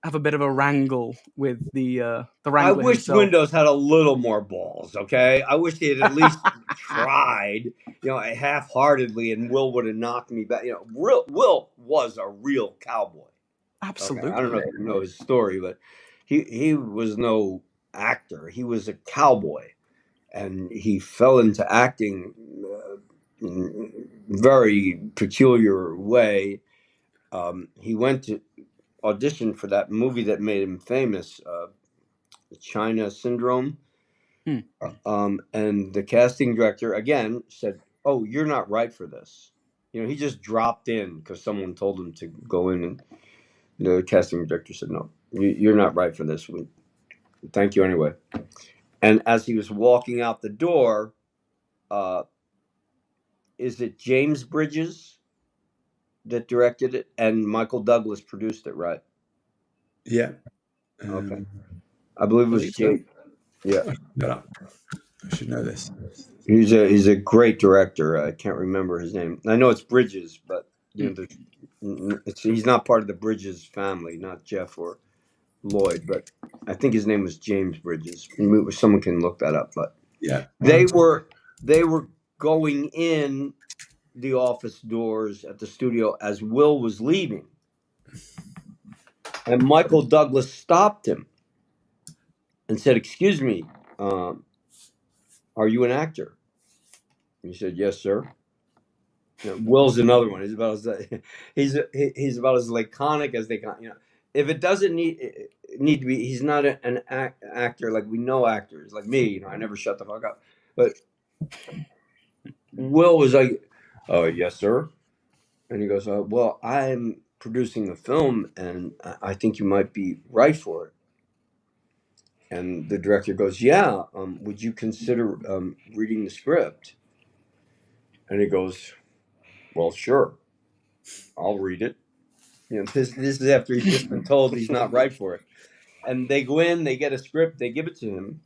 have a bit of a wrangle with the wrangler I wish himself. Windows had a little more balls. Okay, I wish they had at least tried, half-heartedly, and Will would have knocked me back. Will was a real cowboy. Absolutely. Okay? I don't know if you know his story, but he was no actor. He was a cowboy, and he fell into acting in a very peculiar way. He went to audition for that movie that made him famous, China Syndrome. And the casting director again said, "Oh, you're not right for this." He just dropped in because someone told him to go in, and the casting director said, "No, you're not right for this. Thank you anyway." And as he was walking out the door, is it James Bridges that directed it, and Michael Douglas produced it, right? Yeah. Okay. I believe it was James. Yeah. I should know this. He's a great director. I can't remember his name. I know it's Bridges, but he's not part of the Bridges family, not Jeff or Lloyd, but I think his name was James Bridges. Someone can look that up, but Yeah. they were going in the office doors at the studio as Will was leaving, and Michael Douglas stopped him and said, "Excuse me, are you an actor?" He said, "Yes, sir." Will's another one. He's about as he's about as laconic as they can. If it doesn't need to be, he's not an actor like we know actors like me. I never shut the fuck up. But Will was like, "Oh, yes, sir," and he goes, "Well, I'm producing a film, and I think you might be right for it." And the director goes, "Yeah, would you consider reading the script?" And he goes, "Well, sure, I'll read it." This is after he's just been told he's not right for it. And they go in, they get a script, they give it to him,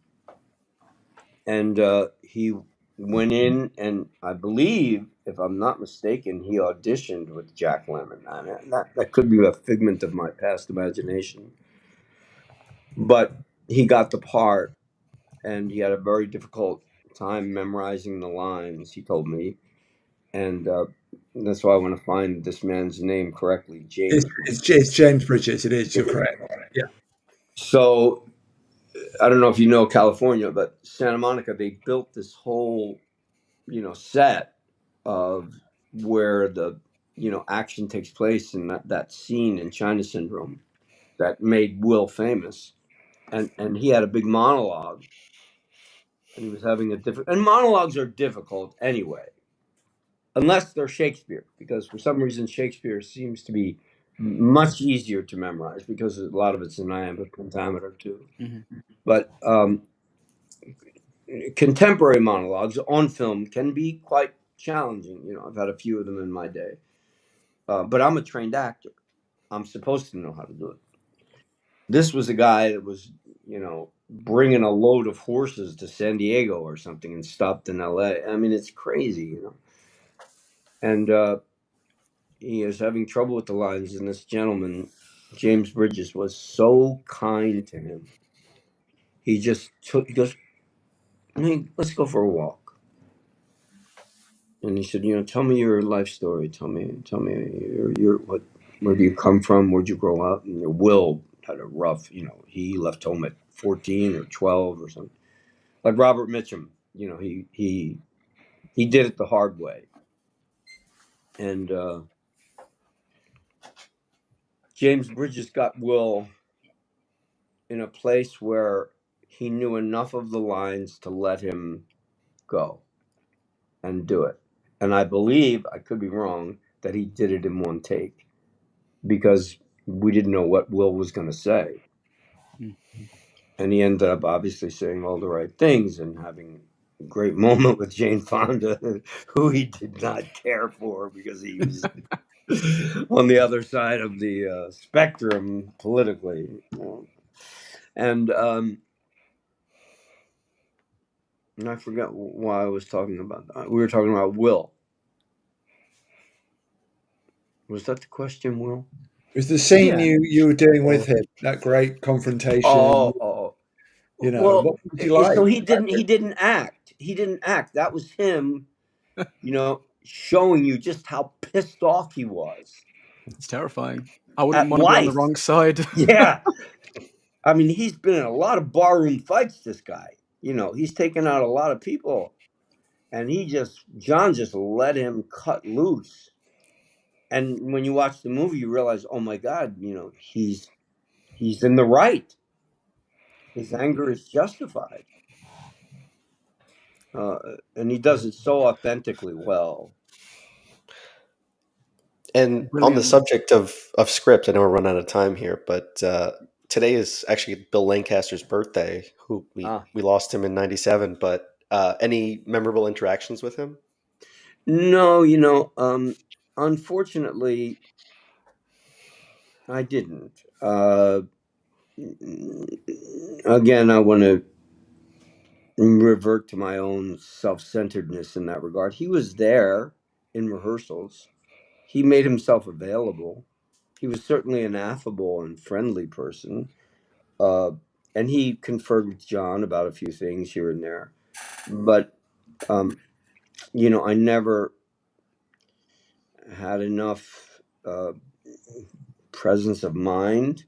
and he went in, and I believe, if I'm not mistaken, he auditioned with Jack Lemmon. I mean, that could be a figment of my past imagination, but he got the part, and he had a very difficult time memorizing the lines. He told me, and that's why I want to find this man's name correctly, James. It's James Bridges. It is. You're correct. Yeah. So I don't know if you know California, but Santa Monica, they built this whole, set of where the, action takes place in that scene in China Syndrome that made Will famous. And he had a big monologue, and he was having and monologues are difficult anyway, unless they're Shakespeare, because for some reason Shakespeare seems to be much easier to memorize because a lot of it's in iambic pentameter too. Mm-hmm. But contemporary monologues on film can be quite challenging. I've had a few of them in my day, but I'm a trained actor. I'm supposed to know how to do it. This was a guy that was, bringing a load of horses to San Diego or something and stopped in LA. I mean, it's crazy, And he is having trouble with the lines, and this gentleman, James Bridges, was so kind to him. He he goes, "Hey, let's go for a walk." And he said, "Tell me your life story. Tell me where do you come from? Where'd you grow up?" And Will had a rough, he left home at 14 or 12 or something. Like Robert Mitchum, he did it the hard way. And James Bridges got Will in a place where he knew enough of the lines to let him go and do it. And I believe, I could be wrong, that he did it in one take, because we didn't know what Will was going to say. Mm-hmm. And he ended up obviously saying all the right things and having a great moment with Jane Fonda, who he did not care for because he was on the other side of the spectrum politically. And I forgot why I was talking about that. We were talking about Will. Was that the question, Will? It was the scene Yeah. you were doing with him, that great confrontation. Oh. What Well, was he like? so he didn't act. He didn't act. That was him, showing you just how pissed off he was It's terrifying. I wouldn't at want to be on the life. wrong side. Yeah. I mean, he's been in a lot of barroom fights, this guy. He's taken out a lot of people. And John just let him cut loose. And when you watch the movie, you realize, oh my God, he's in the right. His anger is justified. And he does it so authentically well. And on the Brilliant. subject of script, I know we're running out of time here, but today is actually Bill Lancaster's birthday. Who we lost him in '97, but any memorable interactions with him? No, unfortunately, I didn't. Again, I want to revert to my own self-centeredness in that regard. He was there in rehearsals. He made himself available. He was certainly an affable and friendly person. And he conferred with John about a few things here and there. But, I never had enough presence of mind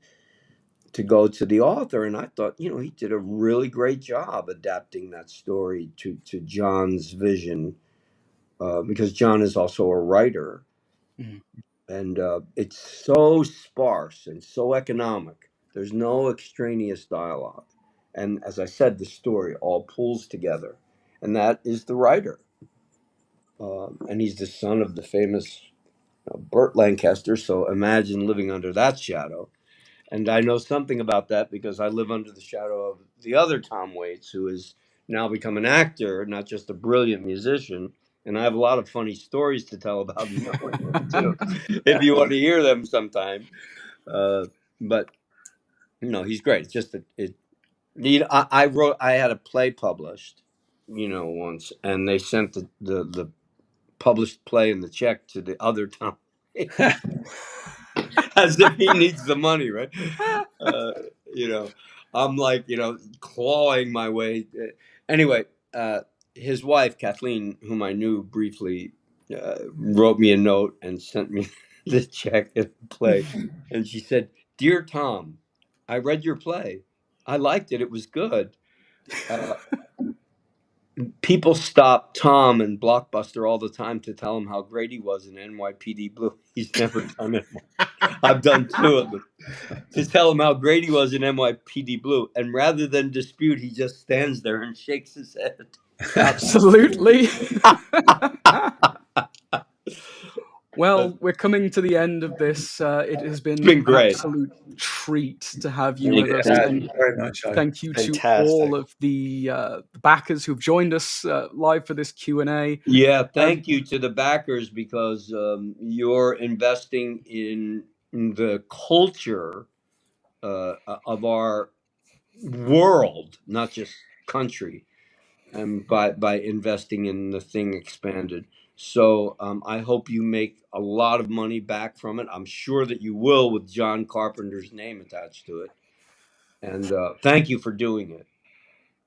to go to the author. And I thought, he did a really great job adapting that story to John's vision, because John is also a writer. Mhm. And it's so sparse and so economic. There's no extraneous dialogue. And as I said, the story all pulls together. And that is the writer. And he's the son of the famous Burt Lancaster. So imagine living under that shadow. And I know something about that because I live under the shadow of the other Tom Waits, who has now become an actor, not just a brilliant musician. And I have a lot of funny stories to tell about knowing him too, if you want to hear them sometime. But he's great. It's just that I had a play published, once, and they sent the published play and the check to the other Tom Waits. As if he needs the money, right? Uh, you know, I'm like, clawing my way. Anyway, his wife, Kathleen, whom I knew briefly, wrote me a note and sent me the check and the play. And she said, "Dear Tom, I read your play. I liked it. It was good. Uh, People stop Tom and Blockbuster all the time to tell him how great he was in NYPD Blue. He's never done it. I've done two of them. To tell him how great he was in NYPD Blue. And rather than dispute, he just stands there and shakes his head. Absolutely. Well, we're coming to the end of this. It has been an great. absolute treat to have you Thank with us. you. And very much so. thank you to Fantastic. all of the backers who've joined us live for this Q&A. Yeah, thank you to the backers, because you're investing in the culture of our world, not just country, and by investing in the Thing Expanded. So I hope you make a lot of money back from it. I'm sure that you will, with John Carpenter's name attached to it. And thank you for doing it.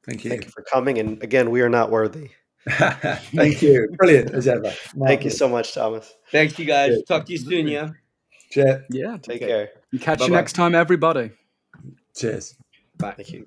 Thank you. Thank you for coming. And again, we are not worthy. Thank you. Brilliant as ever. Thank you Marvelous. so much, Thomas. Thanks, you guys. Good. Talk to you soon, yeah? Cheers. Yeah. Take Okay. care. And catch you Bye-bye. next time, everybody. Cheers. Bye. Thank you.